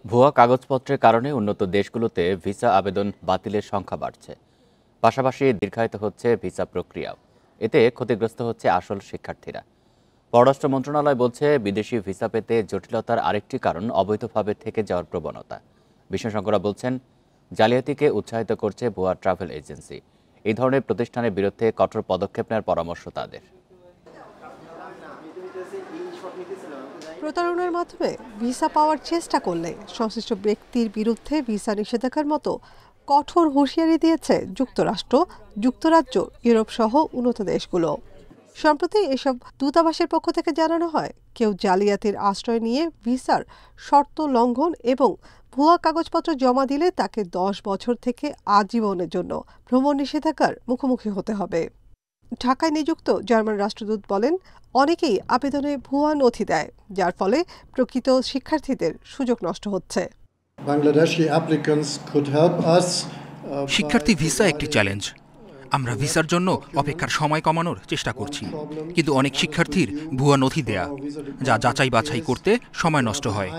ভুয়া কাগজপত্রের কারণে উন্নত দেশগুলোতে ভিসা আবেদন বাতিলের সংখ্যা বাড়ছে। পাশাপাশি দীর্ঘায়িত হচ্ছে ভিসা প্রক্রিয়াও। এতে ক্ষতিগ্রস্ত হচ্ছে আসল শিক্ষার্থীরা। পররাষ্ট্র মন্ত্রণালয় বলছে, বিদেশি ভিসা পেতে জটিলতার আরেকটি কারণ অবৈধভাবে থেকে যাওয়ার প্রবণতা। বিশেষজ্ঞরা বলছেন, জালিয়াতিকে উৎসাহিত করছে ভুয়া ট্রাভেল এজেন্সি। এই ধরনের প্রতিষ্ঠানের বিরুদ্ধে কঠোর পদক্ষেপ নেওয়ার পরামর্শ তাদের। প্রতারণার মাধ্যমে ভিসা পাওয়ার চেষ্টা করলে সংশ্লিষ্ট ব্যক্তির বিরুদ্ধে ভিসা নিষেধাজ্ঞার মতো কঠোর হুঁশিয়ারি দিয়েছে যুক্তরাষ্ট্র, যুক্তরাজ্য, ইউরোপ সহ উন্নত দেশগুলো। সম্প্রতি এসব দূতাবাসের পক্ষ থেকে জানানো হয়, কেউ জালিয়াতির আশ্রয় নিয়ে ভিসার শর্ত লঙ্ঘন এবং ভুয়া কাগজপত্র জমা দিলে তাকে 10 বছর থেকে আজীবনের জন্য ভ্রমণ নিষেধাজ্ঞার মুখোমুখি হতে হবে। ঢাকায় নিযুক্ত জার্মান রাষ্ট্রদূত বলেন, অনেকেই আবেদনে ভুয়া নথি দেয়, যার ফলে প্রকৃত শিক্ষার্থীদের সুযোগ নষ্ট হচ্ছে। শিক্ষার্থী ভিসা একটি চ্যালেঞ্জ। আমরা ভিসার জন্য অপেক্ষার সময় কমানোর চেষ্টা করছি, কিন্তু অনেক শিক্ষার্থীর ভুয়া নথি দেয়া, যা যাচাই বাছাই করতে সময় নষ্ট হয়।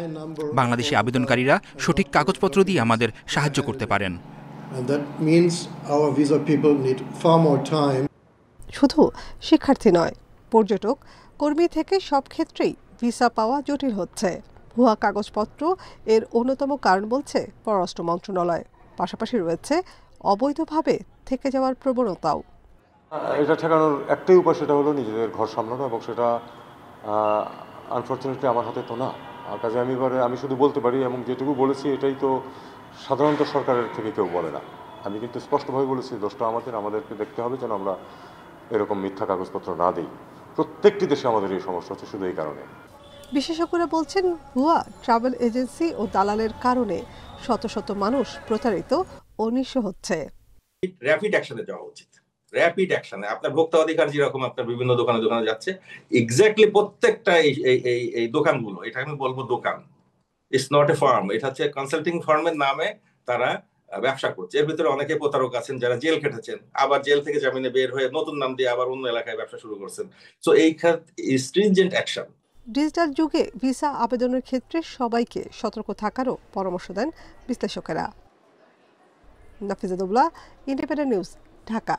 বাংলাদেশি আবেদনকারীরা সঠিক কাগজপত্র দিয়ে আমাদের সাহায্য করতে পারেন। শুধু শিক্ষার্থী নয়, পর্যটক, কর্মী থেকে সব ক্ষেত্রেই ভিসা পাওয়া জটিল হচ্ছে। ভুয়া কাগজপত্র এর অন্যতম কারণ বলছে পররাষ্ট্র মন্ত্রণালয়। পাশাপাশি রয়েছে অবৈধভাবে থেকে যাওয়ার প্রবণতাও। এটা ঠেকানোর একটাই উপায়, সেটা হলো নিজেদের ঘর সামলানো, এবং সেটা আনফর্চুনেটলি আমার হাতে তো না। কাজে আমি শুধু বলতে পারি, এবং যেটুকু বলেছি এটাই তো সাধারণত সরকারের থেকে কেউ বলে না। আমি কিন্তু স্পষ্টভাবে বলেছি, দোষটা আমাদেরকে দেখতে হবে যেন আমরা এরকম মিথ্যা কাগজপত্র না দিই। প্রত্যেকটি দেশে আমাদের এই সমস্যা হচ্ছে শুধু এই কারণে। বিশেষজ্ঞরা বলছেন, ভুয়া ট্রাভেল এজেন্সি ও দালালের কারণে শত শত মানুষ প্রতারিত ও নিঃস্ব হচ্ছে। র্যাপিড অ্যাকশনে যাওয়া উচিত। র্যাপিড অ্যাকশনে আপনার ভোক্তা অধিকার যেরকম আপনার বিভিন্ন দোকানে যাচ্ছে, এক্স্যাক্টলি প্রত্যেকটা এই দোকানগুলো, এটা আমি বলবো দোকান, ইটস নট এ ফার্ম, এটা হচ্ছে কনসাল্টিং ফার্মের নামে তারা ব্যবসা করছে। এর ভিতরে অনেকে প্রতারক আছেন যারা জেল খেটেছেন, আবার জেল থেকে জামিনে বের হয়ে নতুন নাম দিয়ে আবার অন্য এলাকায় ব্যবসা শুরু করছেন। সো এই স্ট্রিনজেন্ট অ্যাকশন। ডিজিটাল যুগে ভিসা আবেদনের ক্ষেত্রে সবাইকে সতর্ক থাকারও পরামর্শ দেন বিশ্লেষকেরা। Nafiza Dubla, independent news, Dhaka.